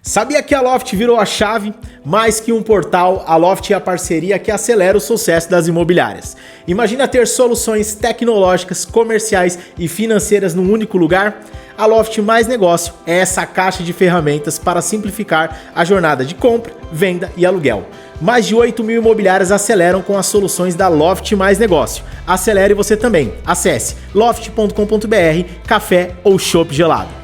Sabia que a Loft virou a chave? Mais que um portal, a Loft é a parceria que acelera o sucesso das imobiliárias. Imagina ter soluções tecnológicas, comerciais e financeiras num único lugar? A Loft Mais Negócio é essa caixa de ferramentas para simplificar a jornada de compra, venda e aluguel. Mais de 8 mil imobiliárias aceleram com as soluções da Loft Mais Negócio. Acelere você também. Acesse loft.com.br, café ou chopp gelado.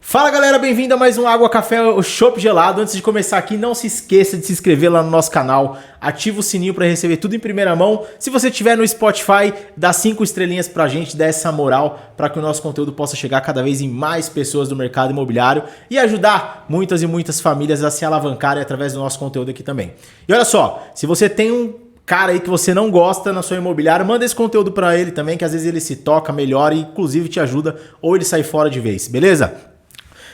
Fala galera, bem-vindo a mais um Água, Café ou Chopp Gelado. Antes de começar aqui, não se esqueça de se inscrever lá no nosso canal, ativa o sininho para receber tudo em primeira mão. Se você estiver no Spotify, dá 5 estrelinhas pra gente, dá essa moral para que o nosso conteúdo possa chegar cada vez em mais pessoas do mercado imobiliário e ajudar muitas e muitas famílias a se alavancarem através do nosso conteúdo aqui também. E olha só, se você tem um cara aí que você não gosta na sua imobiliária, manda esse conteúdo para ele também, que às vezes ele se toca, melhora e inclusive te ajuda ou ele sai fora de vez, beleza?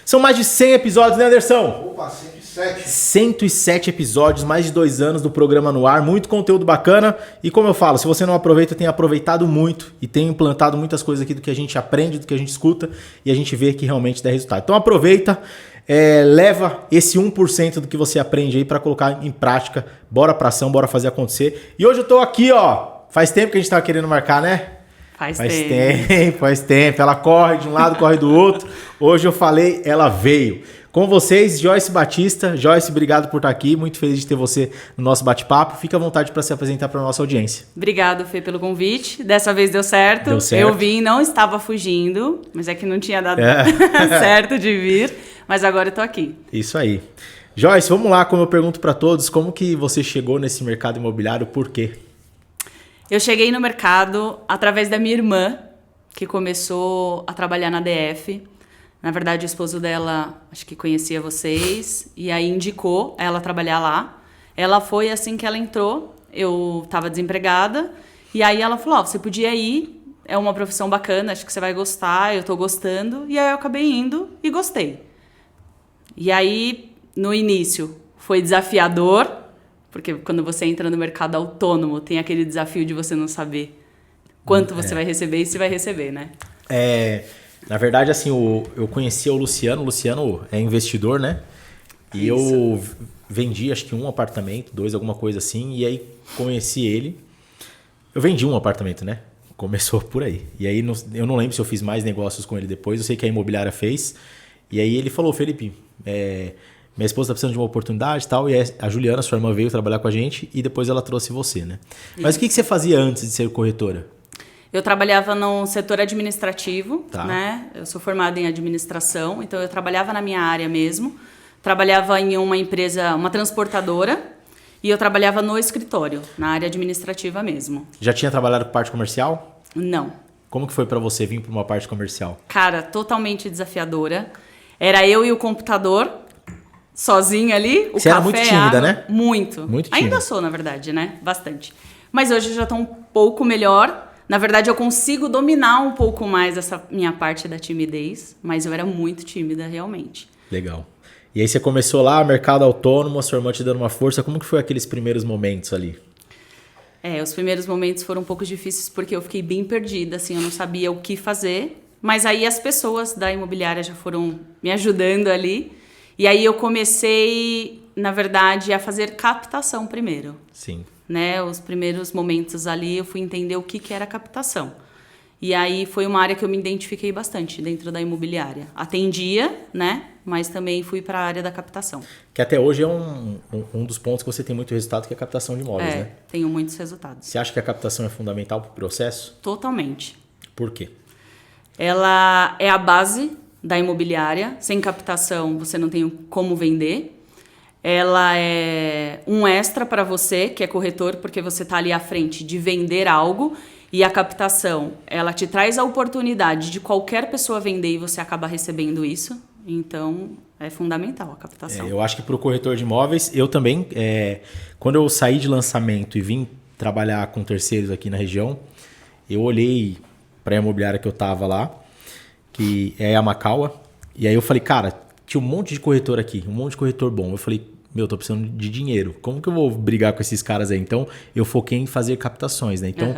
São mais de 100 episódios, né, Anderson? Opa, 107. 107 episódios, mais de 2 anos do programa no ar, muito conteúdo bacana. E como eu falo, se você não aproveita, tem aproveitado muito e tem implantado muitas coisas aqui do que a gente aprende, do que a gente escuta e a gente vê que realmente dá resultado. Então aproveita, leva esse 1% do que você aprende aí para colocar em prática. Bora pra ação, bora fazer acontecer. E hoje eu tô aqui, ó, faz tempo que a gente tava querendo marcar, né? Faz tempo. Ela corre de um lado, corre do outro. Hoje eu falei, ela veio. Com vocês, Joyce Batista. Joyce, obrigado por estar aqui. Muito feliz de ter você no nosso bate-papo. Fica à vontade para se apresentar para a nossa audiência. Obrigado, Fê, pelo convite. Dessa vez deu certo. Deu certo. Eu vim, não estava fugindo, mas é que não tinha dado certo de vir. Mas agora eu tô aqui. Isso aí. Joyce, vamos lá, como eu pergunto para todos, como que você chegou nesse mercado imobiliário, por quê? Eu cheguei no mercado através da minha irmã, que começou a trabalhar na DF. Na verdade, o esposo dela, acho que conhecia vocês, e aí indicou ela trabalhar lá. Ela foi assim que ela entrou, eu estava desempregada, e aí ela falou, você podia ir, é uma profissão bacana, acho que você vai gostar, eu tô gostando. E aí eu acabei indo e gostei. E aí, no início, foi desafiador, porque quando você entra no mercado autônomo, tem aquele desafio de você não saber quanto você vai receber e se vai receber, né? Na verdade, assim, eu conhecia o Luciano. O Luciano é investidor, né? E isso. Eu vendi, acho que 1 apartamento, 2, alguma coisa assim. E aí, conheci ele. Eu vendi 1 apartamento, né? Começou por aí. E aí, eu não lembro se eu fiz mais negócios com ele depois. Eu sei que a imobiliária fez. E aí, ele falou, Felipe, minha esposa está precisando de uma oportunidade e tal, e a Juliana, sua irmã, veio trabalhar com a gente e depois ela trouxe você, né? Mas o que você fazia antes de ser corretora? Eu trabalhava no setor administrativo, tá, né? Eu sou formada em administração, então eu trabalhava na minha área mesmo. Trabalhava em uma empresa, uma transportadora, e eu trabalhava no escritório, na área administrativa mesmo. Já tinha trabalhado com parte comercial? Não. Como que foi para você vir para uma parte comercial? Cara, totalmente desafiadora. Era eu e o computador, sozinha ali, você era muito tímida, água, né? Muito. Muito tímida. Ainda sou, na verdade, né? Bastante. Mas hoje eu já estou um pouco melhor. Na verdade, eu consigo dominar um pouco mais essa minha parte da timidez, mas eu era muito tímida, realmente. Legal. E aí você começou lá, mercado autônomo, a sua irmã te dando uma força. Como que foi aqueles primeiros momentos ali? Os primeiros momentos foram um pouco difíceis porque eu fiquei bem perdida, assim, eu não sabia o que fazer. Mas aí as pessoas da imobiliária já foram me ajudando ali. E aí eu comecei, na verdade, a fazer captação primeiro. Sim. Né? Os primeiros momentos ali eu fui entender o que era captação. E aí foi uma área que eu me identifiquei bastante dentro da imobiliária. Atendia, né? Mas também fui para a área da captação. Que até hoje é um dos pontos que você tem muito resultado, que é a captação de imóveis, né? Tenho muitos resultados. Você acha que a captação é fundamental para o processo? Totalmente. Por quê? Ela é a base da imobiliária. Sem captação, você não tem como vender. Ela é um extra para você, que é corretor, porque você está ali à frente de vender algo. E a captação, ela te traz a oportunidade de qualquer pessoa vender e você acaba recebendo isso. Então, é fundamental a captação. Eu acho que para o corretor de imóveis, eu também, quando eu saí de lançamento e vim trabalhar com terceiros aqui na região, eu olhei para a imobiliária que eu estava lá, que é a Macaua, e aí eu falei, cara, tinha um monte de corretor aqui, um monte de corretor bom. Eu falei, tô precisando de dinheiro. Como que eu vou brigar com esses caras aí? Então, eu foquei em fazer captações, né? Então,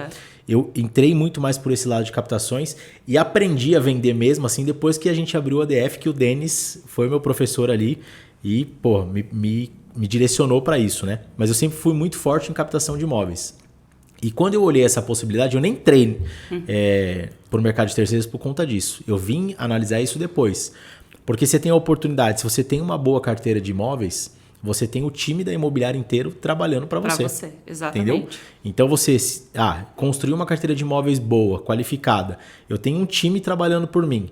eu entrei muito mais por esse lado de captações e aprendi a vender mesmo, assim, depois que a gente abriu o ADF, que o Denis foi meu professor ali e, pô, me direcionou para isso, né? Mas eu sempre fui muito forte em captação de imóveis. E quando eu olhei essa possibilidade, eu nem entrei para o mercado de terceiros por conta disso. Eu vim analisar isso depois. Porque você tem a oportunidade, se você tem uma boa carteira de imóveis, você tem o time da imobiliária inteiro trabalhando para você. Para você, exatamente. Entendeu? Então você construiu uma carteira de imóveis boa, qualificada. Eu tenho um time trabalhando por mim.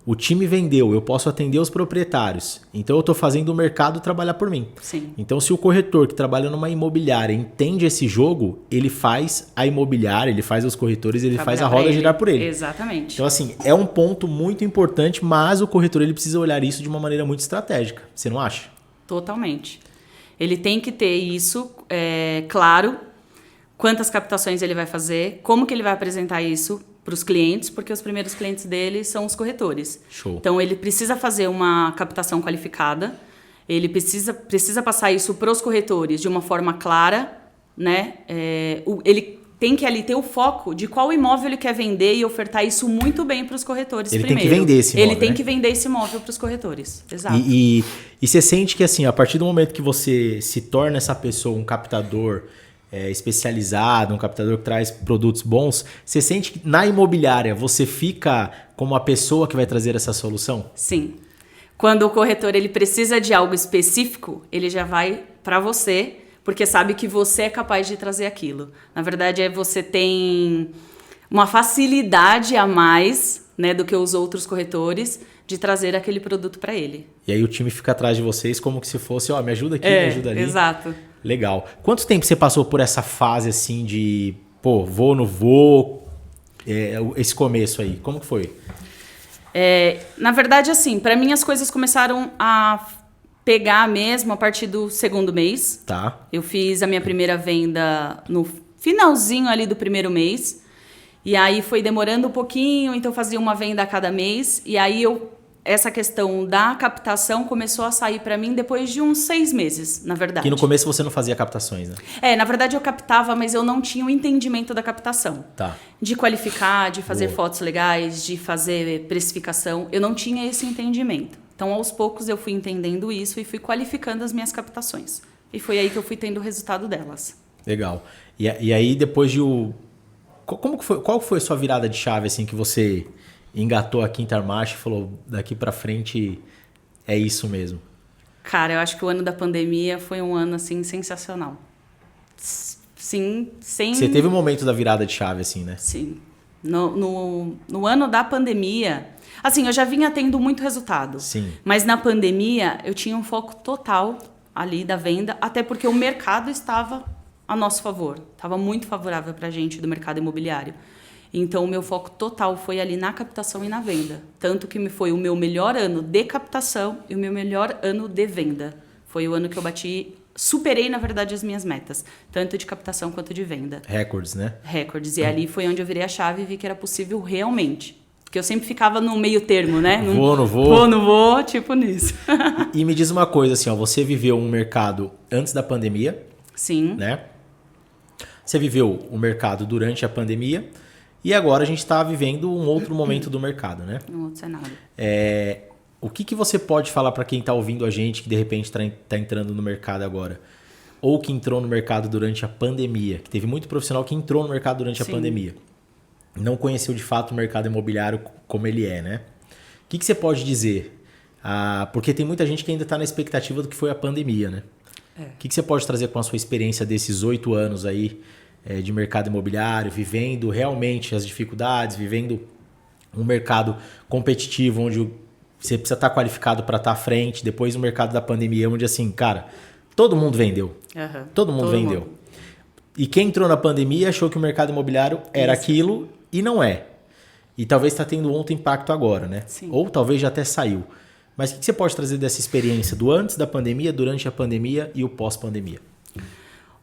O time vendeu, eu posso atender os proprietários. Então eu estou fazendo o mercado trabalhar por mim. Sim. Então se o corretor que trabalha numa imobiliária entende esse jogo, ele faz a imobiliária, ele faz os corretores, ele faz a roda girar por ele. Exatamente. Então assim, é um ponto muito importante, mas o corretor ele precisa olhar isso de uma maneira muito estratégica. Você não acha? Totalmente. Ele tem que ter isso claro, quantas captações ele vai fazer, como que ele vai apresentar isso para os clientes, porque os primeiros clientes dele são os corretores. Show. Então, ele precisa fazer uma captação qualificada, ele precisa passar isso para os corretores de uma forma clara, né? Ele tem que ali ter o foco de qual imóvel ele quer vender e ofertar isso muito bem para os corretores ele primeiro. Tem que vender esse imóvel, Ele tem né? que vender esse imóvel para os corretores. Exato. E você sente que, assim, a partir do momento que você se torna essa pessoa um captador especializado, um captador que traz produtos bons, você sente que na imobiliária você fica como a pessoa que vai trazer essa solução? Sim. Quando o corretor ele precisa de algo específico, ele já vai para você, porque sabe que você é capaz de trazer aquilo. Na verdade, você tem uma facilidade a mais, né, do que os outros corretores de trazer aquele produto para ele. E aí o time fica atrás de vocês como que se fosse, me ajuda aqui, me ajuda ali. Exato. Legal. Quanto tempo você passou por essa fase assim de, vou, não vou, esse começo aí? Como que foi? Na verdade, assim, para mim as coisas começaram a pegar mesmo a partir do segundo mês. Tá. Eu fiz a minha primeira venda no finalzinho ali do primeiro mês. E aí foi demorando um pouquinho, então eu fazia uma venda a cada mês. E aí essa questão da captação começou a sair para mim depois de uns 6 meses, na verdade. Que no começo você não fazia captações, né? Na verdade eu captava, mas eu não tinha o entendimento da captação. Tá. De qualificar, de fazer fotos legais, de fazer precificação. Eu não tinha esse entendimento. Então, aos poucos, eu fui entendendo isso e fui qualificando as minhas captações. E foi aí que eu fui tendo o resultado delas. Legal. E aí, depois de qual foi a sua virada de chave, assim, que você engatou a quinta marcha e falou, daqui pra frente é isso mesmo? Cara, eu acho que o ano da pandemia foi um ano, assim, sensacional. Sim, sem... Você teve um momento da virada de chave, assim, né? Sim. No ano da pandemia... Assim, eu já vinha tendo muito resultado. Sim. Mas na pandemia, eu tinha um foco total ali da venda, até porque o mercado estava a nosso favor. Estava muito favorável para a gente do mercado imobiliário. Então, o meu foco total foi ali na captação e na venda. Tanto que foi o meu melhor ano de captação e o meu melhor ano de venda. Foi o ano que eu superei, na verdade, as minhas metas. Tanto de captação quanto de venda. Recordes, né? Recordes. E ali foi onde eu virei a chave e vi que era possível realmente. Porque eu sempre ficava no meio termo, né? Vou, não vou. Vou, não vou, tipo nisso. E me diz uma coisa, assim, você viveu um mercado antes da pandemia. Sim. Né? Você viveu o mercado durante a pandemia e agora a gente está vivendo um outro momento do mercado, né? Um outro cenário. O que você pode falar para quem está ouvindo a gente que de repente está entrando no mercado agora? Ou que entrou no mercado durante a pandemia, que teve muito profissional que entrou no mercado durante a pandemia. Não conheceu de fato o mercado imobiliário como ele é, né? O que você pode dizer? Porque tem muita gente que ainda está na expectativa do que foi a pandemia, né? O que você pode trazer com a sua experiência desses 8 anos aí de mercado imobiliário, vivendo realmente as dificuldades, vivendo um mercado competitivo onde você precisa estar qualificado para estar à frente, depois o mercado da pandemia onde assim, cara, todo mundo vendeu. Uhum. Todo mundo vendeu. E quem entrou na pandemia achou que o mercado imobiliário era aquilo e não é. E talvez está tendo outro impacto agora, né? Sim. Ou talvez já até saiu. Mas o que você pode trazer dessa experiência do antes da pandemia, durante a pandemia e o pós-pandemia?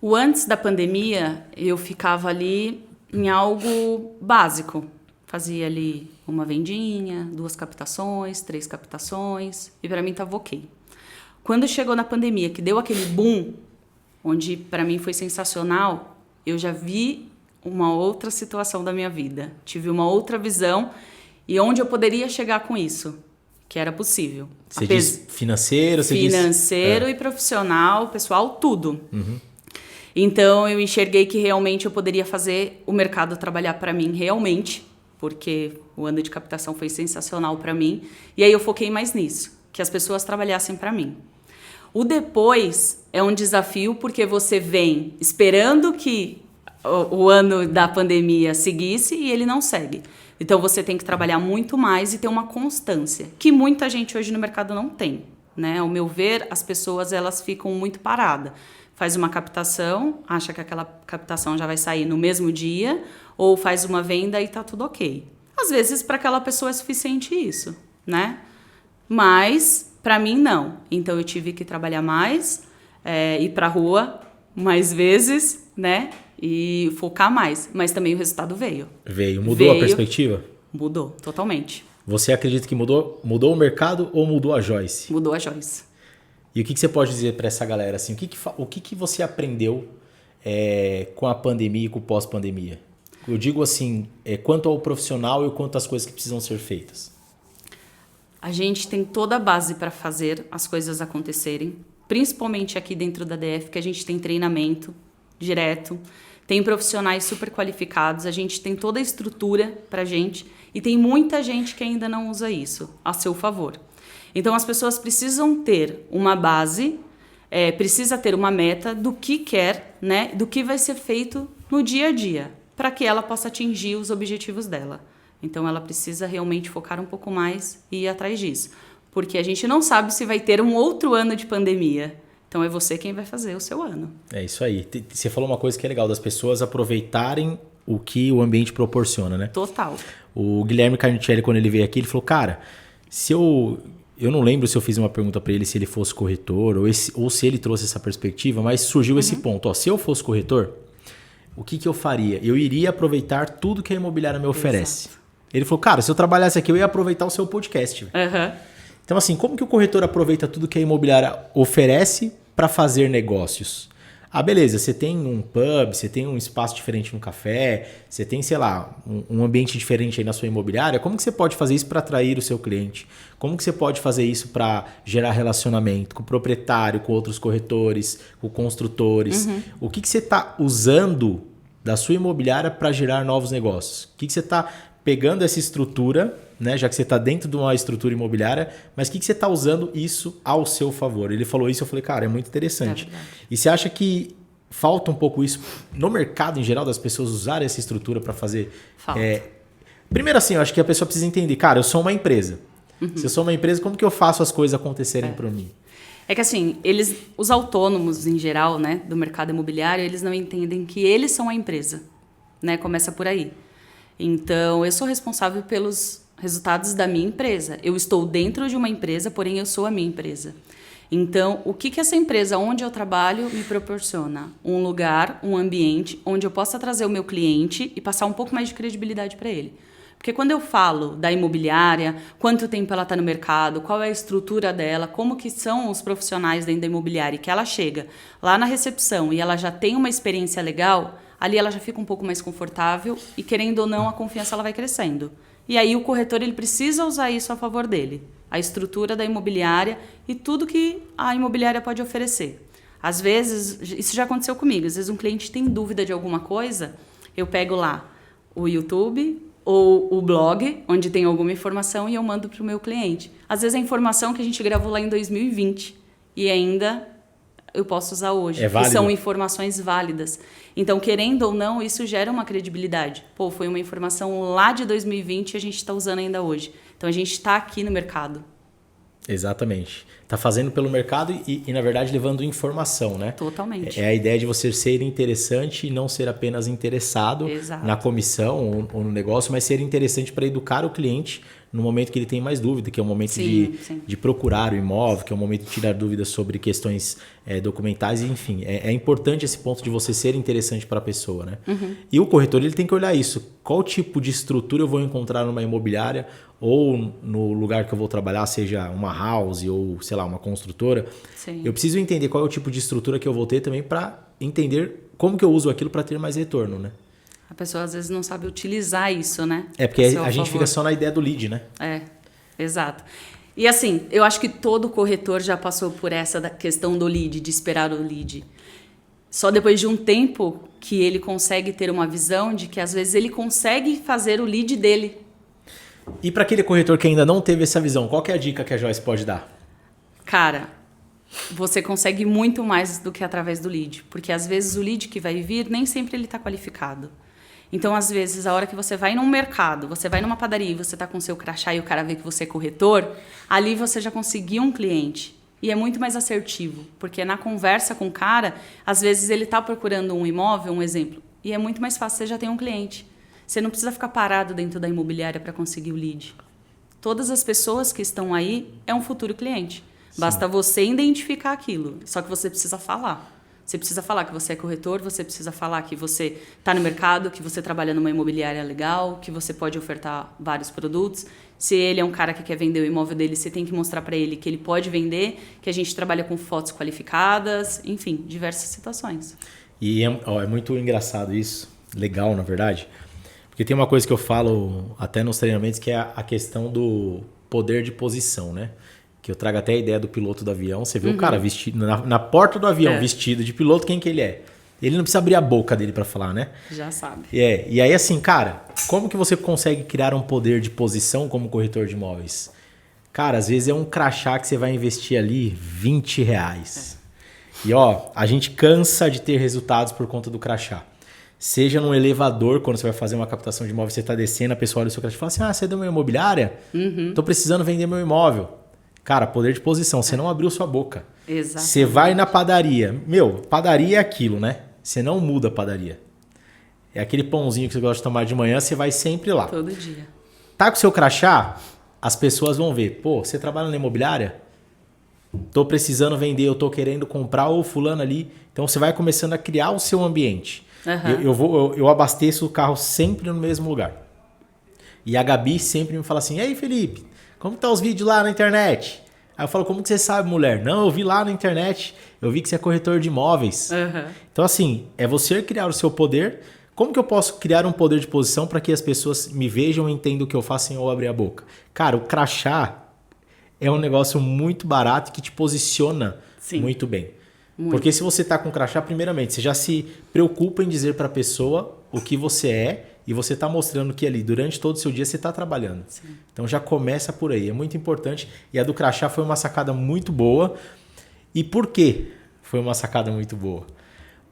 O antes da pandemia, eu ficava ali em algo básico. Fazia ali uma vendinha, 2 captações, 3 captações e para mim estava ok. Quando chegou na pandemia, que deu aquele boom, onde para mim foi sensacional, eu já vi uma outra situação da minha vida. Tive uma outra visão e onde eu poderia chegar com isso, que era possível. Você diz financeiro? Financeiro e profissional, pessoal, tudo. Então, eu enxerguei que realmente eu poderia fazer o mercado trabalhar para mim realmente, porque o ano de captação foi sensacional para mim. E aí eu foquei mais nisso, que as pessoas trabalhassem para mim. O depois é um desafio porque você vem esperando que o ano da pandemia seguisse e ele não segue. Então você tem que trabalhar muito mais e ter uma constância, que muita gente hoje no mercado não tem, né? Ao meu ver, as pessoas elas ficam muito paradas. Faz uma captação, acha que aquela captação já vai sair no mesmo dia, ou faz uma venda e tá tudo ok. Às vezes para aquela pessoa é suficiente isso, né? Mas para mim não. Então eu tive que trabalhar mais, ir para a rua mais vezes, né? E focar mais. Mas também o resultado veio. Mudou a perspectiva? Mudou, totalmente. Você acredita que mudou o mercado ou mudou a Joyce? Mudou a Joyce. E o que você pode dizer para essa galera? Assim, o que você aprendeu com a pandemia e com o pós-pandemia? Eu digo assim, quanto ao profissional e quanto às coisas que precisam ser feitas. A gente tem toda a base para fazer as coisas acontecerem, principalmente aqui dentro da DF, que a gente tem treinamento direto, tem profissionais super qualificados, a gente tem toda a estrutura para a gente e tem muita gente que ainda não usa isso a seu favor. Então, as pessoas precisam ter uma base, precisa ter uma meta do que quer, né, do que vai ser feito no dia a dia, para que ela possa atingir os objetivos dela. Então, ela precisa realmente focar um pouco mais e ir atrás disso. Porque a gente não sabe se vai ter um outro ano de pandemia. Então, é você quem vai fazer o seu ano. É isso aí. Você falou uma coisa que é legal, das pessoas aproveitarem o que o ambiente proporciona, né? Total. O Guilherme Carnicelli, quando ele veio aqui, ele falou, cara, se eu não lembro se eu fiz uma pergunta para ele se ele fosse corretor ou se ele trouxe essa perspectiva, mas surgiu esse ponto. Ó, se eu fosse corretor, o que eu faria? Eu iria aproveitar tudo que a imobiliária me oferece. Exato. Ele falou, cara, se eu trabalhasse aqui, eu ia aproveitar o seu podcast. Então, assim, como que o corretor aproveita tudo que a imobiliária oferece para fazer negócios? Ah, beleza, você tem um pub, você tem um espaço diferente no café, você tem, sei lá, um ambiente diferente aí na sua imobiliária. Como que você pode fazer isso para atrair o seu cliente? Como que você pode fazer isso para gerar relacionamento com o proprietário, com outros corretores, com construtores? O que você está usando da sua imobiliária para gerar novos negócios? O que você está pegando essa estrutura, né, já que você está dentro de uma estrutura imobiliária, mas o que você está usando isso ao seu favor? Ele falou isso, eu falei, cara, é muito interessante. E você acha que falta um pouco isso no mercado em geral, das pessoas usarem essa estrutura para fazer? Falta. Primeiro assim, eu acho que a pessoa precisa entender, cara, eu sou uma empresa. Se eu sou uma empresa, como que eu faço as coisas acontecerem para mim? É que assim, os autônomos em geral, né, do mercado imobiliário, eles não entendem que eles são a empresa, né? Começa por aí. Então, eu sou responsável pelos resultados da minha empresa. Eu estou dentro de uma empresa, porém eu sou a minha empresa. Então, o que essa empresa onde eu trabalho me proporciona? Um lugar, um ambiente onde eu possa trazer o meu cliente e passar um pouco mais de credibilidade para ele. Porque quando eu falo da imobiliária, quanto tempo ela está no mercado, qual é a estrutura dela, como que são os profissionais dentro da imobiliária, e que ela chega lá na recepção e ela já tem uma experiência legal, ali ela já fica um pouco mais confortável e, querendo ou não, a confiança ela vai crescendo. E aí o corretor ele precisa usar isso a favor dele. A estrutura da imobiliária e tudo que a imobiliária pode oferecer. Às vezes, isso já aconteceu comigo, às vezes um cliente tem dúvida de alguma coisa, eu pego lá o YouTube ou o blog, onde tem alguma informação, e eu mando para o meu cliente. Às vezes a informação que a gente gravou lá em 2020 e ainda eu posso usar hoje. É válido. São informações válidas. Então, querendo ou não, isso gera uma credibilidade. Pô, foi uma informação lá de 2020 e a gente está usando ainda hoje. Então, a gente está aqui no mercado. Exatamente. Está fazendo pelo mercado e, na verdade, levando informação, né? Totalmente. É a ideia de você ser interessante e não ser apenas interessado. Exato. Na comissão ou no negócio, mas ser interessante para educar o cliente no momento que ele tem mais dúvida, que é o momento de procurar o imóvel, que é o momento de tirar dúvidas sobre questões documentais, enfim. É importante esse ponto de você ser interessante para a pessoa, né? E o corretor ele tem que olhar isso. Qual tipo de estrutura eu vou encontrar numa imobiliária ou no lugar que eu vou trabalhar, seja uma house ou, sei lá, uma construtora. Sim. Eu preciso entender qual é o tipo de estrutura que eu vou ter também para entender como que eu uso aquilo para ter mais retorno, né? A pessoa às vezes não sabe utilizar isso, né? É porque a gente fica só na ideia do lead, né? Exato. E assim, eu acho que todo corretor já passou por essa questão do lead, de esperar o lead. Só depois de um tempo que ele consegue ter uma visão de que às vezes ele consegue fazer o lead dele. E para aquele corretor que ainda não teve essa visão, qual que é a dica que a Joyce pode dar? Cara, você consegue muito mais do que através do lead. Porque às vezes o lead que vai vir, nem sempre ele está qualificado. Então, às vezes, a hora que você vai num mercado, você vai numa padaria e você está com seu crachá e o cara vê que você é corretor, ali você já conseguiu um cliente. E é muito mais assertivo, porque na conversa com o cara, às vezes ele está procurando um imóvel, um exemplo, e é muito mais fácil, você já tem um cliente. Você não precisa ficar parado dentro da imobiliária para conseguir o lead. Todas as pessoas que estão aí é um futuro cliente. Sim. Basta você identificar aquilo, só que você precisa falar. Você precisa falar que você é corretor, você precisa falar que você está no mercado, que você trabalha numa imobiliária legal, que você pode ofertar vários produtos. Se ele é um cara que quer vender o imóvel dele, você tem que mostrar para ele que ele pode vender, que a gente trabalha com fotos qualificadas, enfim, diversas situações. E é muito engraçado isso, legal na verdade, porque tem uma coisa que eu falo até nos treinamentos que é a questão do poder de posição, né? Que eu trago até a ideia do piloto do avião. Você vê o cara vestido na porta do avião, vestido de piloto, quem que ele é? Ele não precisa abrir a boca dele para falar, né? Já sabe. E aí assim, cara, como que você consegue criar um poder de posição como corretor de imóveis? Cara, às vezes é um crachá que você vai investir ali R$20. E ó, a gente cansa de ter resultados por conta do crachá. Seja num elevador, quando você vai fazer uma captação de imóvel, você está descendo, a pessoa olha o seu crachá e fala assim, você é de uma imobiliária? Tô precisando vender meu imóvel. Cara, poder de posição, você não abriu sua boca. Exato. Você vai na padaria. Padaria é aquilo, né? Você não muda a padaria. É aquele pãozinho que você gosta de tomar de manhã, você vai sempre lá. Todo dia. Tá com o seu crachá, as pessoas vão ver. Pô, você trabalha na imobiliária? Tô precisando vender, eu tô querendo comprar o fulano ali. Então você vai começando a criar o seu ambiente. Eu abasteço o carro sempre no mesmo lugar. E a Gabi sempre me fala assim, e aí, Felipe? Como tá os vídeos lá na internet? Aí eu falo, como que você sabe, mulher? Não, eu vi lá na internet, eu vi que você é corretor de imóveis. Então, assim, é você criar o seu poder. Como que eu posso criar um poder de posição para que as pessoas me vejam e entendam o que eu faço sem eu abrir a boca? Cara, o crachá é um negócio muito barato que te posiciona muito bem. Porque se você tá com crachá, primeiramente, você já se preocupa em dizer para a pessoa o que você é. E você está mostrando que ali, durante todo o seu dia, você está trabalhando. Sim. Então já começa por aí. É muito importante. E a do crachá foi uma sacada muito boa. E por quê foi uma sacada muito boa?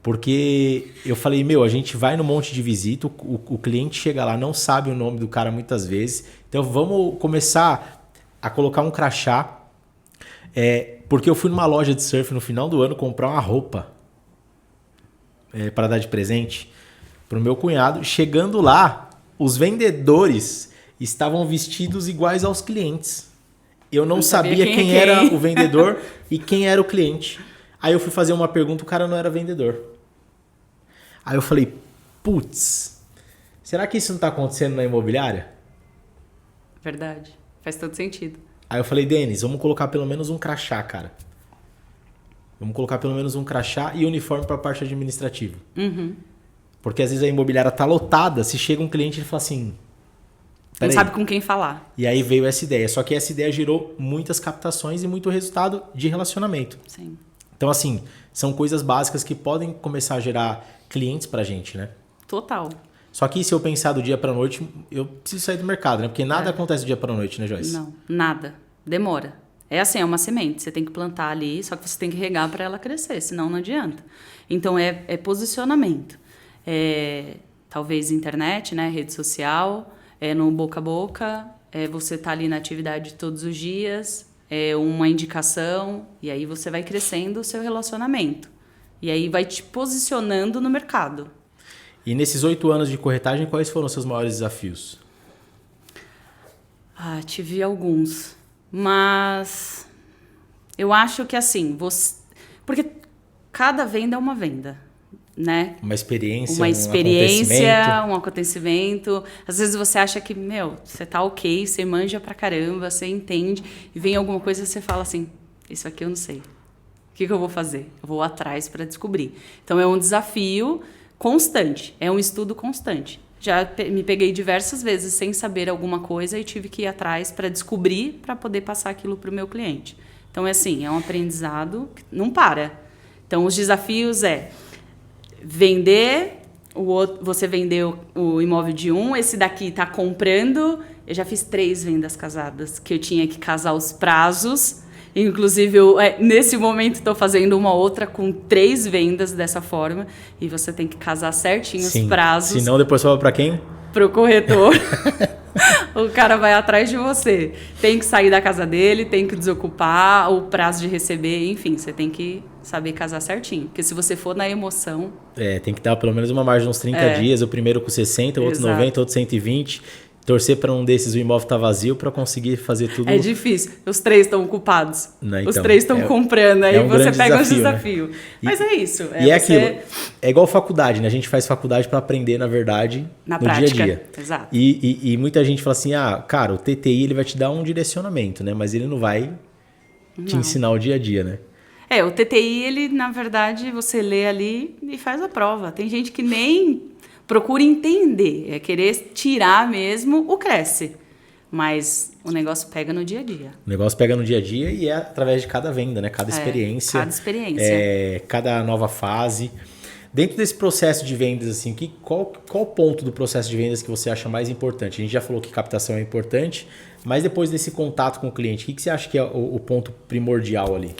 Porque eu falei, a gente vai no monte de visita, o cliente chega lá, não sabe o nome do cara muitas vezes. Então vamos começar a colocar um crachá. Porque eu fui numa loja de surf no final do ano comprar uma roupa para dar de presente para o meu cunhado. Chegando lá, os vendedores estavam vestidos iguais aos clientes. Eu não sabia quem era o vendedor e quem era o cliente. Aí eu fui fazer uma pergunta, o cara não era vendedor. Aí eu falei, putz, será que isso não está acontecendo na imobiliária? Verdade, faz todo sentido. Aí eu falei, Denis, vamos colocar pelo menos um crachá, cara. Vamos colocar pelo menos um crachá e uniforme para a parte administrativa. Porque às vezes a imobiliária tá lotada, se chega um cliente e fala assim... Não sabe com quem falar. E aí veio essa ideia. Só que essa ideia gerou muitas captações e muito resultado de relacionamento. Sim. Então, assim, são coisas básicas que podem começar a gerar clientes pra gente, né? Total. Só que se eu pensar do dia pra noite, eu preciso sair do mercado, né? Porque nada acontece do dia pra noite, né, Joyce? Não, nada. Demora. É assim, é uma semente. Você tem que plantar ali, só que você tem que regar para ela crescer, senão não adianta. Então, é posicionamento. Talvez internet, né, rede social, no boca a boca, você tá ali na atividade todos os dias, uma indicação, e aí você vai crescendo o seu relacionamento. E aí vai te posicionando no mercado. E nesses 8 anos de corretagem, quais foram os seus maiores desafios? Tive alguns, mas eu acho que assim, porque cada venda é uma venda, né? Uma experiência, um acontecimento. Às vezes você acha que, você tá ok, você manja pra caramba, você entende, e vem alguma coisa e você fala assim, isso aqui eu não sei. O que eu vou fazer? Eu vou atrás para descobrir. Então é um desafio constante, é um estudo constante. Já me peguei diversas vezes sem saber alguma coisa e tive que ir atrás para descobrir, para poder passar aquilo para o meu cliente. Então é assim, é um aprendizado que não para. Então os desafios vender, você vendeu o imóvel de esse daqui está comprando. Eu já fiz 3 vendas casadas, que eu tinha que casar os prazos. Inclusive, nesse momento, estou fazendo uma outra com 3 vendas dessa forma. E você tem que casar certinho os prazos. Senão, depois sobra para quem? Para o corretor. O cara vai atrás de você. Tem que sair da casa dele, tem que desocupar o prazo de receber. Enfim, você tem que saber casar certinho. Porque se você for na emoção... tem que dar pelo menos uma margem de uns 30 dias. O primeiro com 60, o outro 90, o outro 120... Torcer para um desses o imóvel tá vazio para conseguir fazer tudo. É difícil. Os 3 estão ocupados. Não, então, os 3 estão comprando. Aí você pega desafio, um desafio. Né? Mas é isso. Aquilo. É igual faculdade, né? A gente faz faculdade para aprender, na verdade, no prática. Dia a dia. Exato. E muita gente fala assim, cara, o TTI ele vai te dar um direcionamento, né? Mas ele não vai te ensinar o dia a dia, né? O TTI, ele, na verdade, você lê ali e faz a prova. Tem gente que nem... procura entender, é querer tirar mesmo o cresce. Mas o negócio pega no dia a dia. O negócio pega no dia a dia e é através de cada venda, né? Cada experiência. Cada experiência. Cada nova fase. Dentro desse processo de vendas, assim, qual ponto do processo de vendas que você acha mais importante? A gente já falou que captação é importante, mas depois desse contato com o cliente, o que você acha que é o ponto primordial ali?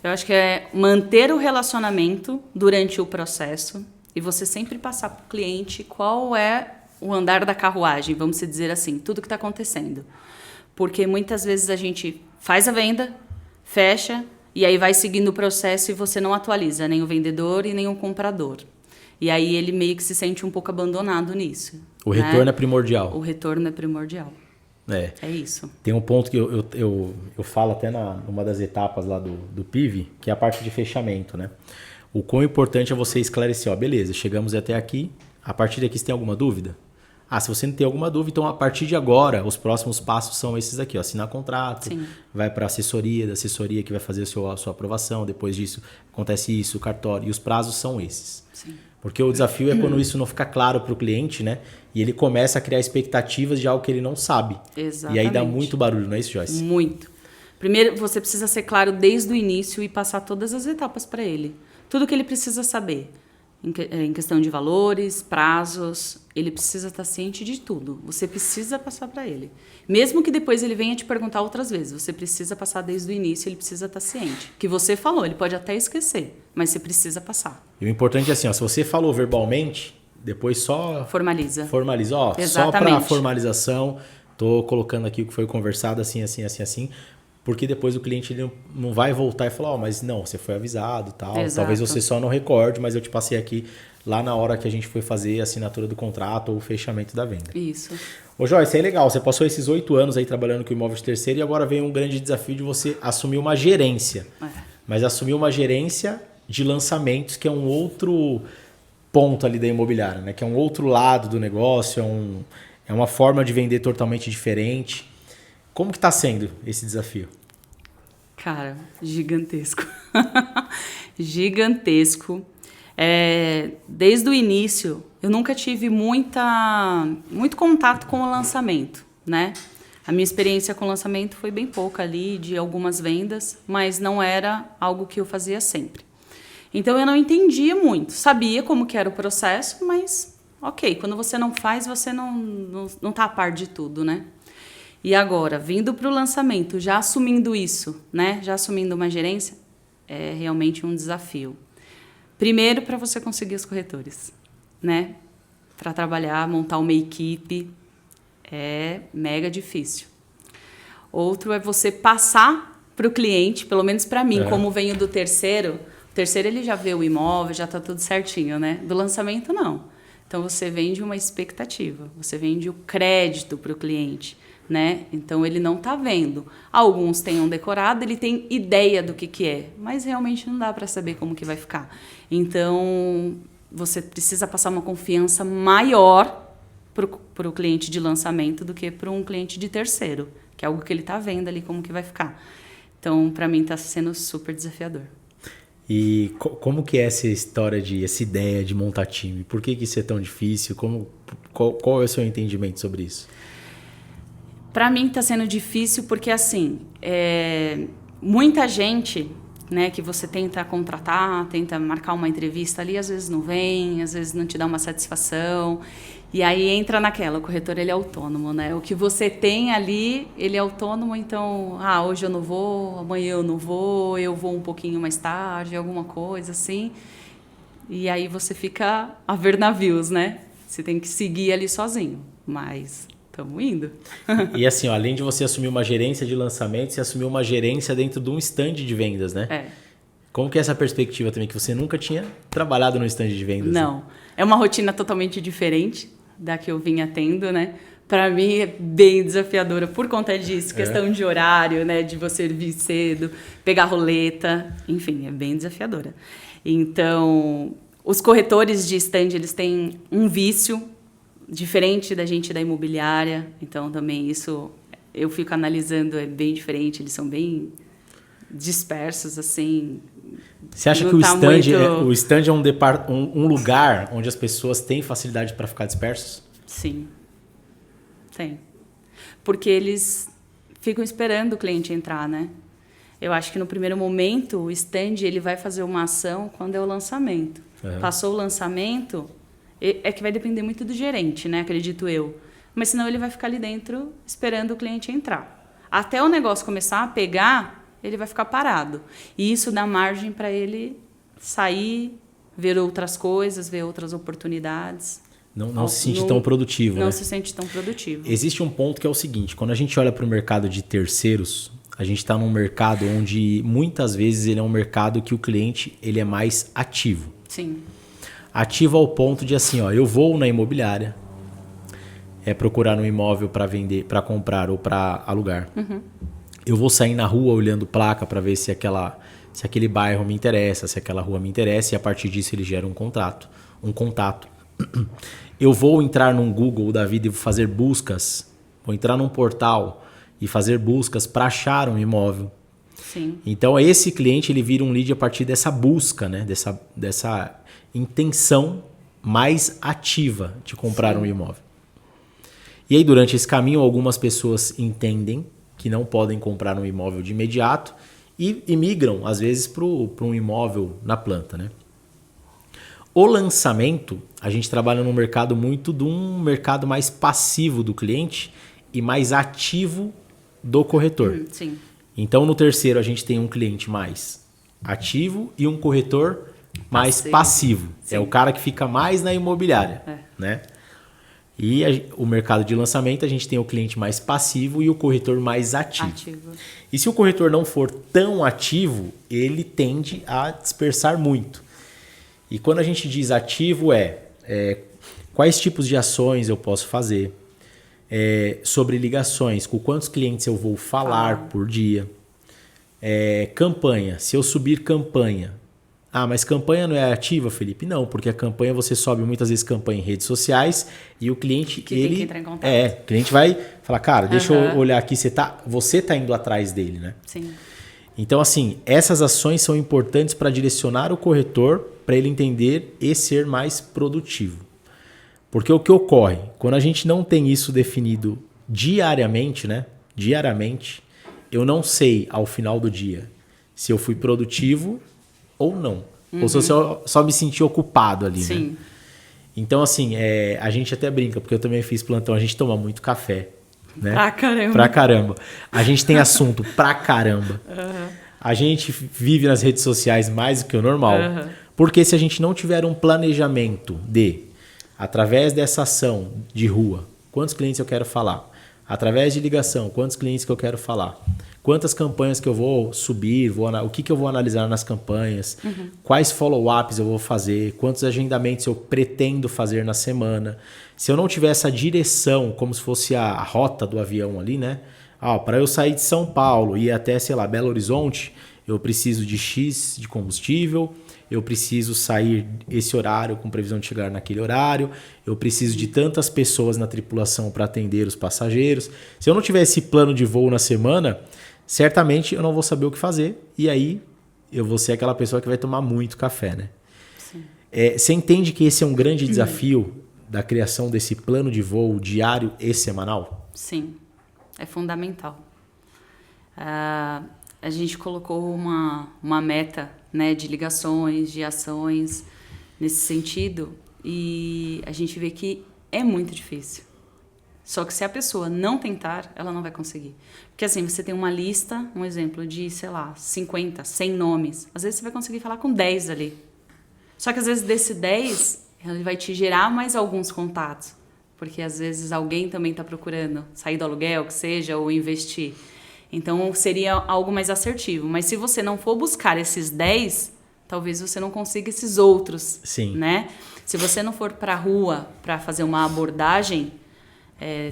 Eu acho que é manter o relacionamento durante o processo. E você sempre passar para o cliente qual é o andar da carruagem, vamos dizer assim, tudo que está acontecendo. Porque muitas vezes a gente faz a venda, fecha, e aí vai seguindo o processo e você não atualiza nem o vendedor e nem o comprador. E aí ele meio que se sente um pouco abandonado nisso. O retorno é primordial. O retorno é primordial. É isso. Tem um ponto que eu falo até numa das etapas lá do PIV, que é a parte de fechamento, né? O quão importante é você esclarecer, beleza, chegamos até aqui, a partir daqui você tem alguma dúvida? Se você não tem alguma dúvida, então a partir de agora, os próximos passos são esses aqui, assinar contrato, vai para a assessoria, da assessoria que vai fazer a sua aprovação, depois disso acontece isso, o cartório, e os prazos são esses. Sim. Porque o desafio é quando isso não fica claro para o cliente, né? E ele começa a criar expectativas de algo que ele não sabe. Exatamente. E aí dá muito barulho, não é isso, Joyce? Muito. Primeiro, você precisa ser claro desde o início e passar todas as etapas para ele. Tudo que ele precisa saber, em questão de valores, prazos, ele precisa estar ciente de tudo. Você precisa passar para ele. Mesmo que depois ele venha te perguntar outras vezes, você precisa passar desde o início, ele precisa estar ciente. Que você falou, ele pode até esquecer, mas você precisa passar. E o importante é assim, se você falou verbalmente, depois só... Formaliza. Só para formalização, tô colocando aqui o que foi conversado, assim, assim, assim, assim... Porque depois o cliente ele não vai voltar e falar, mas não, você foi avisado, tal. Exato. Talvez você só não recorde, mas eu te passei aqui lá na hora que a gente foi fazer a assinatura do contrato ou o fechamento da venda. Isso. Ô Joyce, é legal, você passou esses 8 anos aí trabalhando com imóvel de terceiro e agora vem um grande desafio de você assumir uma gerência. Mas assumir uma gerência de lançamentos, que é um outro ponto ali da imobiliária, né? Que é um outro lado do negócio, é uma forma de vender totalmente diferente. Como que está sendo esse desafio? Cara, gigantesco. Gigantesco. Desde o início, eu nunca tive muito contato com o lançamento, né? A minha experiência com o lançamento foi bem pouca ali, de algumas vendas, mas não era algo que eu fazia sempre. Então, eu não entendia muito. Sabia como que era o processo, mas, ok, quando você não faz, você não tá a par de tudo, né? E agora, vindo para o lançamento, já assumindo isso, né? Já assumindo uma gerência, é realmente um desafio. Primeiro, para você conseguir os corretores, né? Para trabalhar, montar uma equipe, é mega difícil. Outro é você passar para o cliente, pelo menos para mim, como venho do terceiro. O terceiro, ele já vê o imóvel, já está tudo certinho, né? Do lançamento, não. Então, você vende uma expectativa, você vende o crédito para o cliente. né? Então ele não tá vendo. Alguns têm um decorado, ele tem ideia do que é, mas realmente não dá para saber como que vai ficar. Então você precisa passar uma confiança maior para o cliente de lançamento do que para um cliente de terceiro, que é algo que ele tá vendo ali como que vai ficar. Então para mim tá sendo super desafiador. E como que é essa história essa ideia de montar time? Por que isso é tão difícil? Qual é o seu entendimento sobre isso? Para mim está sendo difícil porque, assim, muita gente, né, que você tenta contratar, tenta marcar uma entrevista ali, às vezes não vem, às vezes não te dá uma satisfação. E aí entra naquela, o corretor ele é autônomo, né? O que você tem ali, ele é autônomo, então, hoje eu não vou, amanhã eu vou um pouquinho mais tarde, alguma coisa assim. E aí você fica a ver navios, né? Você tem que seguir ali sozinho, mas estamos indo. E assim, ó, além de você assumir uma gerência de lançamento, você assumiu uma gerência dentro de um stand de vendas, né? É. Como que é essa perspectiva também, que você nunca tinha trabalhado no stand de vendas? Não, né? É uma rotina totalmente diferente da que eu vinha tendo, né? Para mim é bem desafiadora por conta disso, questão de horário, né? De você vir cedo, pegar roleta, enfim, é bem desafiadora. Então, os corretores de stand, eles têm um vício diferente da gente da imobiliária, então também isso eu fico analisando, é bem diferente, eles são bem dispersos, assim. Você acha que o stand é um lugar onde as pessoas têm facilidade para ficar dispersos? Sim, tem. Porque eles ficam esperando o cliente entrar, né? Eu acho que no primeiro momento o stand ele vai fazer uma ação quando é o lançamento. Passou o lançamento, é que vai depender muito do gerente, né? Acredito eu. Mas senão ele vai ficar ali dentro esperando o cliente entrar. Até o negócio começar a pegar, ele vai ficar parado. E isso dá margem para ele sair, ver outras coisas, ver outras oportunidades. Não se sente tão produtivo, Não né? se sente tão produtivo. Existe um ponto que é o seguinte, quando a gente olha para o mercado de terceiros, a gente está num mercado onde muitas vezes ele é um mercado que o cliente ele é mais ativo. Sim. Ativo ao ponto de assim, ó, eu vou na imobiliária, procurar um imóvel para vender, para comprar ou para alugar. Uhum. Eu vou sair na rua olhando placa para ver se aquele bairro me interessa, se aquela rua me interessa, e a partir disso ele gera um contato. Eu vou entrar num Google da vida e vou fazer buscas, vou entrar num portal e fazer buscas para achar um imóvel. Sim. Então esse cliente ele vira um lead a partir dessa busca, né? dessa intenção mais ativa de comprar um imóvel. E aí durante esse caminho algumas pessoas entendem que não podem comprar um imóvel de imediato e migram às vezes para um imóvel na planta, né? O lançamento, a gente trabalha num mercado muito de um mercado mais passivo do cliente e mais ativo do corretor. Sim. Então, no terceiro, a gente tem um cliente mais ativo e um corretor mais passivo. Sim. É o cara que fica mais na imobiliária, né? E o mercado de lançamento, a gente tem o cliente mais passivo e o corretor mais ativo. E se o corretor não for tão ativo, ele tende a dispersar muito. E quando a gente diz ativo quais tipos de ações eu posso fazer, sobre ligações, com quantos clientes eu vou falar por dia, campanha, se eu subir campanha. Mas campanha não é ativa, Felipe? Não, porque a campanha você sobe muitas vezes campanha em redes sociais e o cliente tem que entrar em contato. O cliente vai falar, cara, deixa eu olhar aqui, você tá indo atrás dele, né? Sim. Então, assim, essas ações são importantes para direcionar o corretor para ele entender e ser mais produtivo. Porque o que ocorre? Quando a gente não tem isso definido diariamente, né? Diariamente, eu não sei ao final do dia se eu fui produtivo ou não. Ou se eu só me senti ocupado ali, Sim. né? Então, assim, a gente até brinca, porque eu também fiz plantão, a gente toma muito café. Né? Pra caramba. A gente tem assunto pra caramba. A gente vive nas redes sociais mais do que o normal. Porque se a gente não tiver um planejamento através dessa ação de rua, quantos clientes eu quero falar? Através de ligação, quantos clientes que eu quero falar? Quantas campanhas que eu vou subir, o que eu vou analisar nas campanhas, quais follow-ups eu vou fazer, quantos agendamentos eu pretendo fazer na semana. Se eu não tiver essa direção, como se fosse a rota do avião ali, né? Para eu sair de São Paulo e ir até, sei lá, Belo Horizonte, eu preciso de X de combustível, eu preciso sair esse horário com previsão de chegar naquele horário, eu preciso de tantas pessoas na tripulação para atender os passageiros. Se eu não tiver esse plano de voo na semana, certamente eu não vou saber o que fazer e aí eu vou ser aquela pessoa que vai tomar muito café, né? Sim. Você entende que esse é um grande desafio da criação desse plano de voo diário e semanal? Sim, é fundamental. A gente colocou uma meta, né, de ligações, de ações nesse sentido e a gente vê que é muito difícil. Só que se a pessoa não tentar, ela não vai conseguir. Porque assim, você tem uma lista, um exemplo de, sei lá, 50, 100 nomes. Às vezes você vai conseguir falar com 10 ali. Só que às vezes desse 10, ele vai te gerar mais alguns contatos. Porque às vezes alguém também está procurando sair do aluguel, que seja, ou investir. Então seria algo mais assertivo. Mas se você não for buscar esses 10, talvez você não consiga esses outros. Sim. Né? Se você não for para a rua para fazer uma abordagem,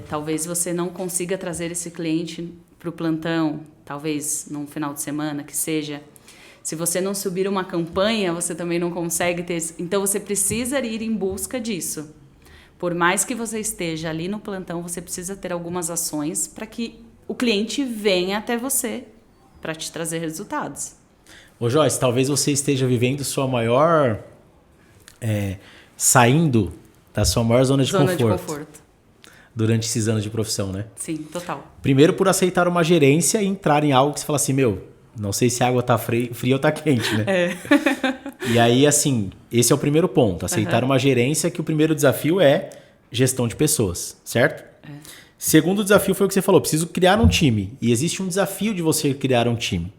talvez você não consiga trazer esse cliente para o plantão, talvez num final de semana, que seja. Se você não subir uma campanha, você também não consegue ter... Então, você precisa ir em busca disso. Por mais que você esteja ali no plantão, você precisa ter algumas ações para que o cliente venha até você para te trazer resultados. Ô Joyce, talvez você esteja vivendo sua maior... saindo da sua maior zona de conforto. Durante esses anos de profissão, né? Sim, total. Primeiro por aceitar uma gerência e entrar em algo que você fala assim, não sei se a água tá fria ou tá quente, né? E aí, assim, esse é o primeiro ponto. Aceitar uma gerência, que o primeiro desafio é gestão de pessoas, certo? Segundo desafio foi o que você falou, preciso criar um time. E existe um desafio de você criar um time,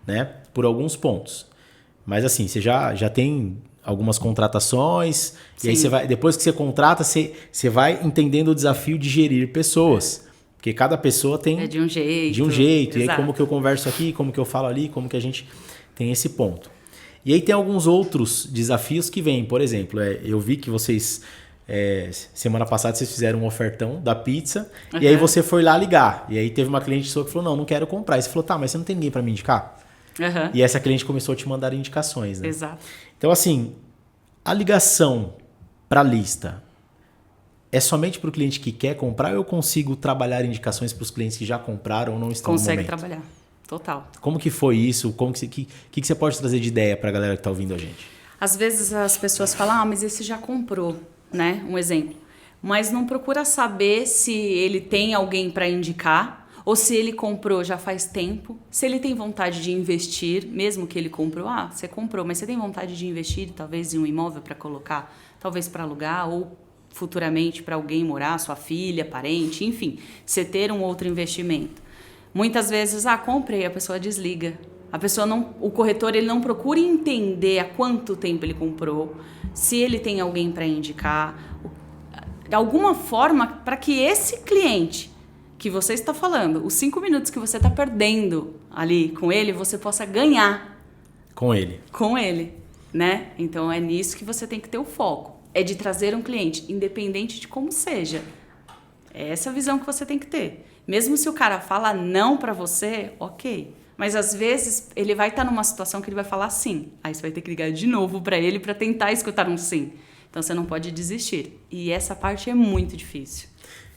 né? Por alguns pontos. Mas assim, você já tem algumas contratações, sim. E aí você vai, depois que você contrata, você vai entendendo o desafio de gerir pessoas. Porque cada pessoa tem... de um jeito. De um jeito. Exato. E aí como que eu converso aqui, como que eu falo ali, como que a gente tem esse ponto. E aí tem alguns outros desafios que vêm. Por exemplo, eu vi que vocês... semana passada vocês fizeram um ofertão da pizza. E aí você foi lá ligar. E aí teve uma cliente sua que falou, não quero comprar. E você falou, tá, mas você não tem ninguém para me indicar? E essa cliente começou a te mandar indicações, né? Exato. Então, assim, a ligação para a lista é somente para o cliente que quer comprar ou eu consigo trabalhar indicações para os clientes que já compraram ou não estão no momento? Consegue trabalhar, total. Como que foi isso? Que você pode trazer de ideia para a galera que está ouvindo a gente? Às vezes as pessoas falam, mas esse já comprou, né? Um exemplo. Mas não procura saber se ele tem alguém para indicar ou se ele comprou já faz tempo, se ele tem vontade de investir, mesmo que ele comprou, você comprou, mas você tem vontade de investir talvez em um imóvel para colocar, talvez para alugar ou futuramente para alguém morar, sua filha, parente, enfim, você ter um outro investimento. Muitas vezes, comprei, a pessoa desliga. A pessoa não, o corretor ele não procura entender há quanto tempo ele comprou, se ele tem alguém para indicar, de alguma forma para que esse cliente que você está falando, os 5 minutos que você está perdendo ali com ele, você possa ganhar. Com ele. Com ele, né? Então é nisso que você tem que ter o foco. É de trazer um cliente, independente de como seja. É essa a visão que você tem que ter. Mesmo se o cara fala não para você, ok. Mas às vezes ele vai estar numa situação que ele vai falar sim. Aí você vai ter que ligar de novo para ele para tentar escutar um sim. Então você não pode desistir. E essa parte é muito difícil.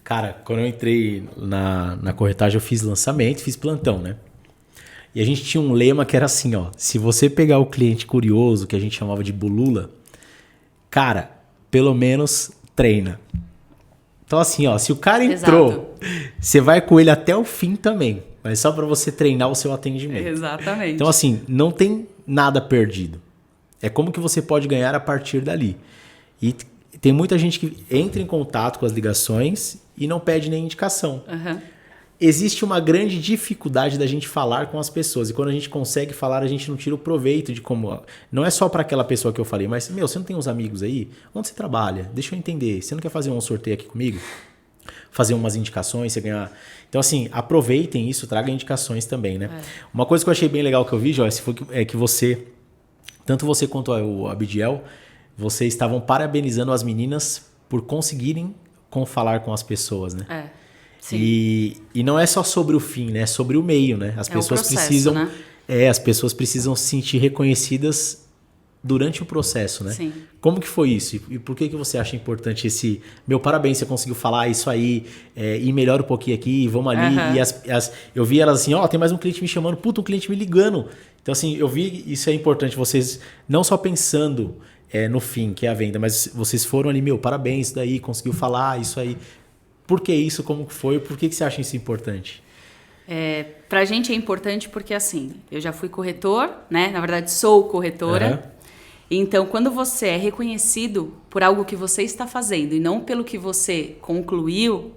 Cara, quando eu entrei na corretagem, eu fiz lançamento, fiz plantão, né? E a gente tinha um lema que era assim, se você pegar o cliente curioso, que a gente chamava de bulula, cara, pelo menos treina. Então assim, se o cara entrou, você vai com ele até o fim também, mas só para você treinar o seu atendimento. Exatamente. Então assim, não tem nada perdido. É como que você pode ganhar a partir dali. E tem muita gente que entra em contato com as ligações e não pede nem indicação. Existe uma grande dificuldade da gente falar com as pessoas. E quando a gente consegue falar, a gente não tira o proveito de como... Não é só para aquela pessoa que eu falei, mas, você não tem uns amigos aí? Onde você trabalha? Deixa eu entender. Você não quer fazer um sorteio aqui comigo? Fazer umas indicações, você ganhar... Então, assim, aproveitem isso, tragam indicações também, né? Uma coisa que eu achei bem legal que eu vi, Joyce, foi que você, tanto você quanto o Abidiel, vocês estavam parabenizando as meninas por conseguirem falar com as pessoas, né? Sim. E não é só sobre o fim, né? É sobre o meio, né? As pessoas processo, precisam, né? as pessoas precisam se sentir reconhecidas durante o processo, né? Sim. Como que foi isso? E por que você acha importante esse... Meu, parabéns, você conseguiu falar isso aí, e melhora um pouquinho aqui, vamos ali. E eu vi elas assim, tem mais um cliente me chamando, puta, um cliente me ligando. Então, assim, eu vi isso é importante, vocês não só pensando no fim, que é a venda, mas vocês foram ali, meu, parabéns, isso daí, conseguiu falar, isso aí. Por que isso? Como que foi? Por que você acha isso importante? Pra gente é importante porque, assim, eu já fui corretor, né? Na verdade, sou corretora. Então, quando você é reconhecido por algo que você está fazendo e não pelo que você concluiu,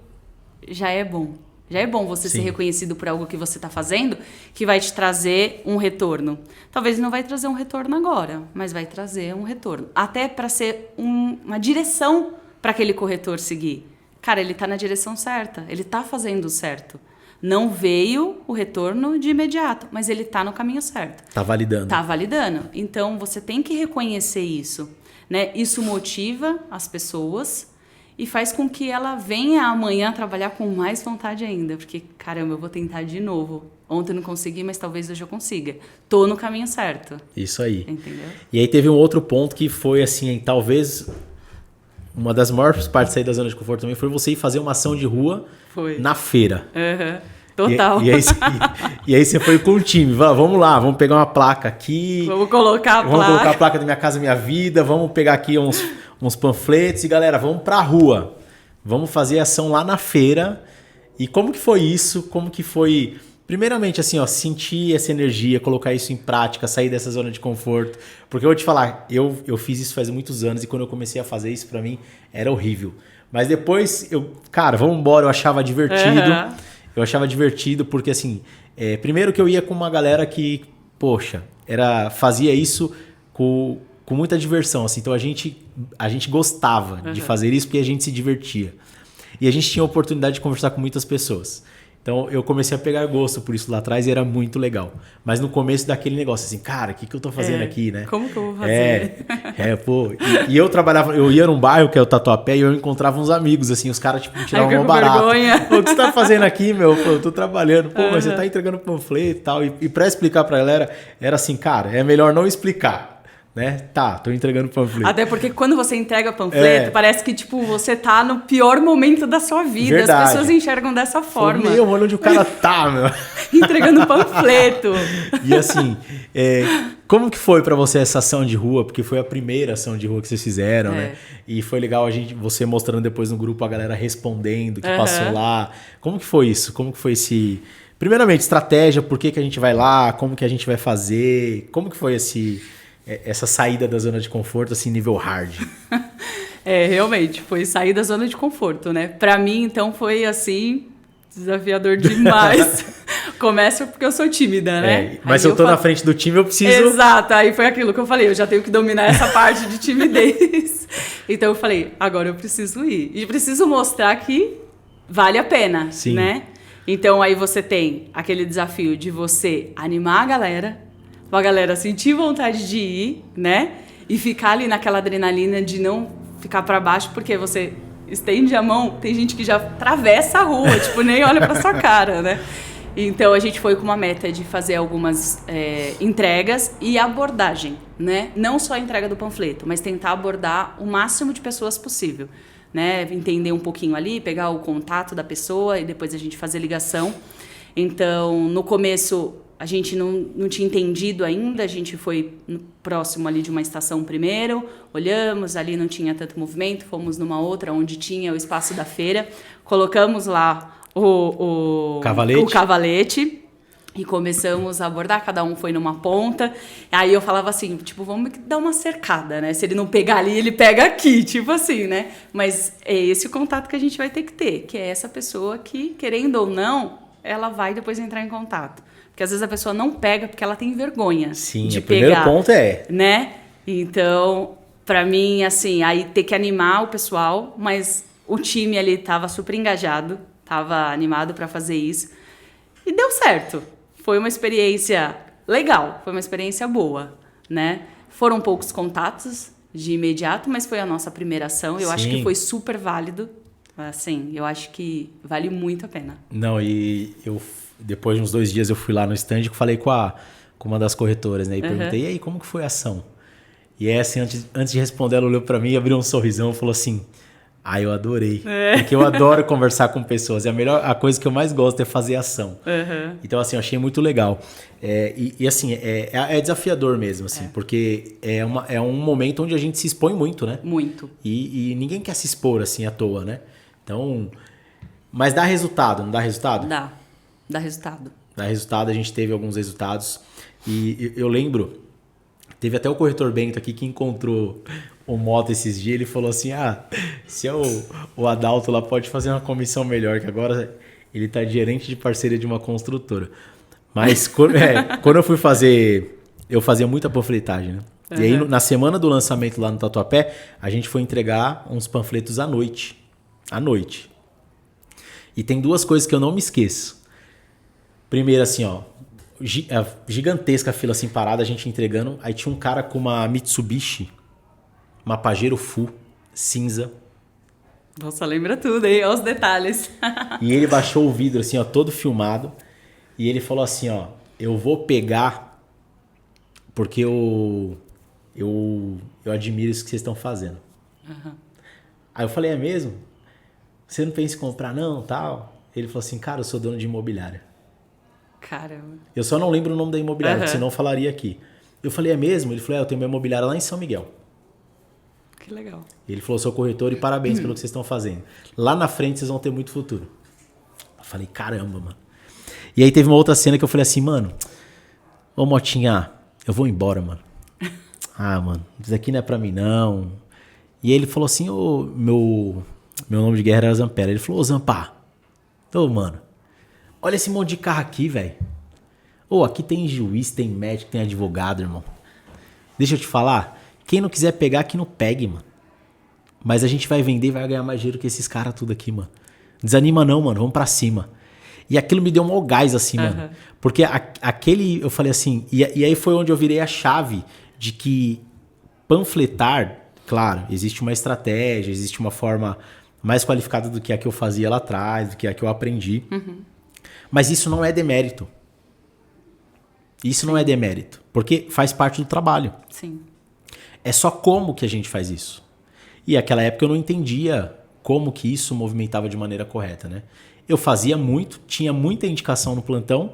já é bom. Já é bom você ser reconhecido por algo que você está fazendo, que vai te trazer um retorno. Talvez não vai trazer um retorno agora, mas vai trazer um retorno. Até para ser uma direção para aquele corretor seguir. Cara, ele está na direção certa, ele está fazendo o certo. Não veio o retorno de imediato, mas ele está no caminho certo. Está validando. Está validando. Então, você tem que reconhecer isso, né? Isso motiva as pessoas e faz com que ela venha amanhã trabalhar com mais vontade ainda. Porque, caramba, eu vou tentar de novo. Ontem eu não consegui, mas talvez hoje eu consiga. Tô no caminho certo. Isso aí. Entendeu? E aí teve um outro ponto que foi assim, talvez... Uma das maiores partes aí da zona de conforto também foi você ir fazer uma ação de rua na feira. Total. E aí você foi com o time. Vamos lá, vamos pegar uma placa aqui. Vamos colocar a placa da Minha Casa Minha Vida. Vamos pegar aqui uns panfletos. E galera, vamos pra rua. Vamos fazer ação lá na feira. E como que foi isso? Como que foi... Primeiramente, assim, sentir essa energia, colocar isso em prática, sair dessa zona de conforto. Porque eu vou te falar, eu fiz isso faz muitos anos e quando eu comecei a fazer isso, pra mim, era horrível. Mas depois, cara, vamos embora, eu achava divertido. Eu achava divertido porque, assim, primeiro que eu ia com uma galera que, poxa, fazia isso com muita diversão, assim. Então a gente gostava de fazer isso porque a gente se divertia. E a gente tinha a oportunidade de conversar com muitas pessoas. Então eu comecei a pegar gosto por isso lá atrás e era muito legal. Mas no começo daquele negócio assim, cara, o que eu tô fazendo aqui, né? Como que eu vou fazer? Pô. E eu ia num bairro que é o Tatuapé e eu encontrava uns amigos, assim, os caras tipo, tiravam uma barata. Pô, o que você tá fazendo aqui, meu? Pô, eu tô trabalhando. Pô, mas você tá entregando panfleto e tal. E pra explicar pra galera, era assim, cara, é melhor não explicar. Né? Tá, tô entregando panfleto. Até porque quando você entrega panfleto, parece que tipo, você tá no pior momento da sua vida. Verdade. As pessoas enxergam dessa forma. Meu, olha onde o cara tá, meu. Entregando panfleto. E assim, como que foi pra você essa ação de rua? Porque foi a primeira ação de rua que vocês fizeram, né? E foi legal você mostrando depois no grupo a galera respondendo, que passou lá. Como que foi isso? Como que foi esse... Primeiramente, estratégia, por que a gente vai lá? Como que a gente vai fazer? Como que foi essa saída da zona de conforto, assim, nível hard? Realmente, foi sair da zona de conforto, né? Pra mim, então, foi, assim, desafiador demais. Começa porque eu sou tímida, né? Mas se eu tô na frente do time, eu preciso... Exato, aí foi aquilo que eu falei, eu já tenho que dominar essa parte de timidez. Então eu falei, agora eu preciso ir. E preciso mostrar que vale a pena, Sim. Né? Então aí você tem aquele desafio de você animar a galera sentir vontade de ir, né? E ficar ali naquela adrenalina de não ficar para baixo, porque você estende a mão, tem gente que já atravessa a rua, tipo, nem olha para sua cara, né? Então a gente foi com uma meta de fazer algumas entregas e abordagem, né? Não só a entrega do panfleto, mas tentar abordar o máximo de pessoas possível, né? Entender um pouquinho ali, pegar o contato da pessoa e depois a gente fazer ligação. Então, no começo a gente não tinha entendido ainda, a gente foi próximo ali de uma estação primeiro, olhamos, ali não tinha tanto movimento, fomos numa outra onde tinha o espaço da feira, colocamos lá o cavalete e começamos a abordar, cada um foi numa ponta, aí eu falava assim, tipo, vamos dar uma cercada, né? Se ele não pegar ali, ele pega aqui, tipo assim, né? Mas é esse o contato que a gente vai ter que ter, que é essa pessoa que, querendo ou não, ela vai depois entrar em contato. Porque às vezes a pessoa não pega porque ela tem vergonha. Sim, de o primeiro ponto né? Então, pra mim, assim, aí ter que animar o pessoal, mas o time ali tava super engajado, tava animado pra fazer isso. E deu certo. Foi uma experiência legal, foi uma experiência boa, né? Foram poucos contatos, de imediato, mas foi a nossa primeira ação. Eu acho Sim. que foi super válido. Assim, eu acho que vale muito a pena. Não, e eu, depois de uns 2 dias, eu fui lá no stand e falei com uma das corretoras, né? E perguntei, e aí, como que foi a ação? E aí, assim, antes de responder, ela olhou pra mim, abriu um sorrisão e falou assim, eu adorei. Porque eu adoro conversar com pessoas. A coisa que eu mais gosto é fazer ação. Então, assim, eu achei muito legal. Assim, é desafiador mesmo, assim, porque é um momento onde a gente se expõe muito, né? Muito. E ninguém quer se expor, assim, à toa, né? Então, mas dá resultado, não dá resultado? Dá resultado. Dá resultado, a gente teve alguns resultados. E eu lembro, teve até o corretor Bento aqui que encontrou o Mota esses dias, ele falou assim, se o Adalto lá pode fazer uma comissão melhor, que agora ele tá gerente de parceria de uma construtora. Mas quando eu fui fazer, eu fazia muita panfletagem, né? E aí, na semana do lançamento lá no Tatuapé, a gente foi entregar uns panfletos à noite. À noite. E tem 2 coisas que eu não me esqueço. Primeiro, assim, gigantesca fila assim parada, a gente entregando. Aí tinha um cara com uma Mitsubishi, uma Pajero Full, cinza. Nossa, lembra tudo, hein? Olha os detalhes. E ele baixou o vidro, assim, todo filmado. E ele falou assim, eu vou pegar porque eu admiro isso que vocês estão fazendo. Aí eu falei, é mesmo? Você não pensa em comprar não, tal? Ele falou assim, cara, eu sou dono de imobiliária. Caramba. Eu só não lembro o nome da imobiliária, porque senão eu falaria aqui. Eu falei, é mesmo? Ele falou, eu tenho uma imobiliária lá em São Miguel. Que legal. Ele falou, sou corretor e parabéns pelo que vocês estão fazendo. Lá na frente vocês vão ter muito futuro. Eu falei, caramba, mano. E aí teve uma outra cena que eu falei assim, mano, ô Motinha, eu vou embora, mano. Mano, isso aqui não é pra mim, não. E aí ele falou assim, meu nome de guerra era Zampera. Ele falou, ô Zampa, mano, olha esse monte de carro aqui, velho. Aqui tem juiz, tem médico, tem advogado, irmão. Deixa eu te falar, quem não quiser pegar, que não pegue, mano. Mas a gente vai vender e vai ganhar mais dinheiro que esses caras tudo aqui, mano. Desanima não, mano, vamos pra cima. E aquilo me deu um gás, assim, mano. Porque eu falei assim, e aí foi onde eu virei a chave de que panfletar, claro, existe uma estratégia, existe uma forma mais qualificada do que a que eu fazia lá atrás, do que a que eu aprendi. Mas isso não é demérito. Isso não é demérito, porque faz parte do trabalho. Sim. É só como que a gente faz isso. E naquela época eu não entendia como que isso movimentava de maneira correta, né? Eu fazia muito, tinha muita indicação no plantão,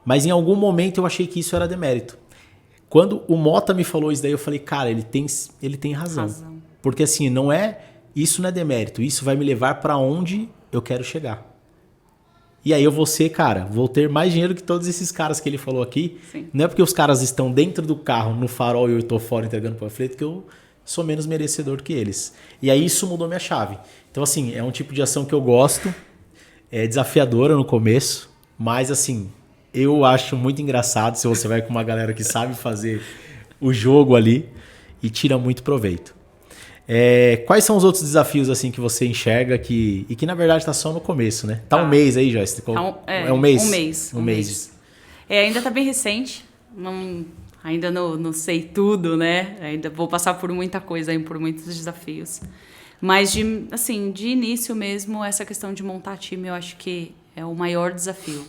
mas em algum momento eu achei que isso era demérito. Quando o Mota me falou isso daí, eu falei, cara, ele tem razão. Porque assim, isso não é demérito, isso vai me levar para onde eu quero chegar. E aí vou ter mais dinheiro que todos esses caras que ele falou aqui. Sim. Não é porque os caras estão dentro do carro, no farol, e eu estou fora entregando panfleto, que eu sou menos merecedor que eles. E aí isso mudou minha chave. Então assim, é um tipo de ação que eu gosto, é desafiadora no começo, mas assim, eu acho muito engraçado se você vai com uma galera que sabe fazer o jogo ali e tira muito proveito. Quais são os outros desafios assim que você enxerga que na verdade está só no começo, né? Tá um mês aí, Joyce? É um mês? Um mês. Ainda tá bem recente, ainda não sei tudo, né? Ainda vou passar por muita coisa, por muitos desafios. Mas de início mesmo, essa questão de montar time eu acho que é o maior desafio.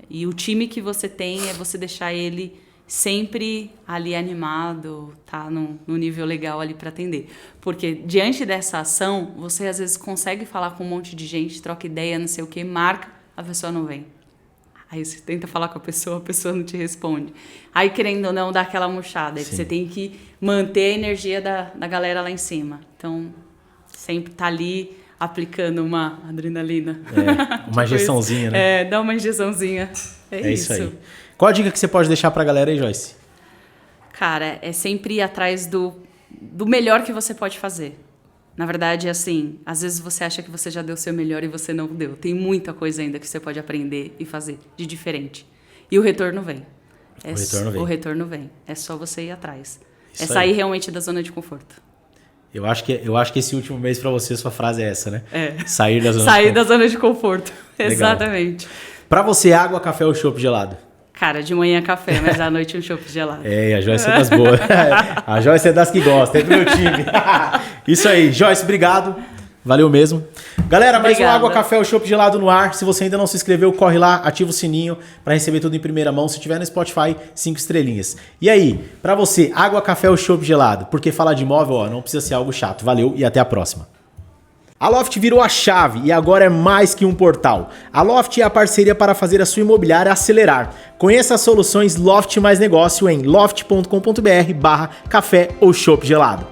E o time que você tem é você deixar ele sempre ali animado, tá no nível legal ali para atender. Porque diante dessa ação, você às vezes consegue falar com um monte de gente, troca ideia, não sei o que, marca, a pessoa não vem. Aí você tenta falar com a pessoa não te responde. Aí, querendo ou não, dá aquela murchada. Aí você tem que manter a energia da galera lá em cima. Então, sempre tá ali aplicando uma adrenalina. Uma injeçãozinha, né? Dá uma injeçãozinha. É isso aí. Qual a dica que você pode deixar pra galera aí, Joyce? Cara, é sempre ir atrás do melhor que você pode fazer. Na verdade, assim, às vezes você acha que você já deu o seu melhor e você não deu. Tem muita coisa ainda que você pode aprender e fazer de diferente. E o retorno vem. O retorno vem. É só você ir atrás. Isso sair aí realmente da zona de conforto. Eu acho que esse último mês pra você, sua frase é essa, né? Sair da zona de conforto. Exatamente. Pra você, água, café ou chopp gelado? Cara, de manhã café, mas à noite um chopp gelado. A Joyce é das boas. A Joyce é das que gosta, é do meu time. Isso aí, Joyce, obrigado. Valeu mesmo. Galera, mais um Água, Café ou Chopp Gelado no ar. Se você ainda não se inscreveu, corre lá, ativa o sininho para receber tudo em primeira mão. Se tiver no Spotify, 5 estrelinhas. E aí, para você, Água, Café ou Chopp Gelado? Porque falar de imóvel, ó, não precisa ser algo chato. Valeu e até a próxima. A Loft virou a chave e agora é mais que um portal. A Loft é a parceria para fazer a sua imobiliária acelerar. Conheça as soluções Loft mais negócio em loft.com.br/café ou chopp gelado.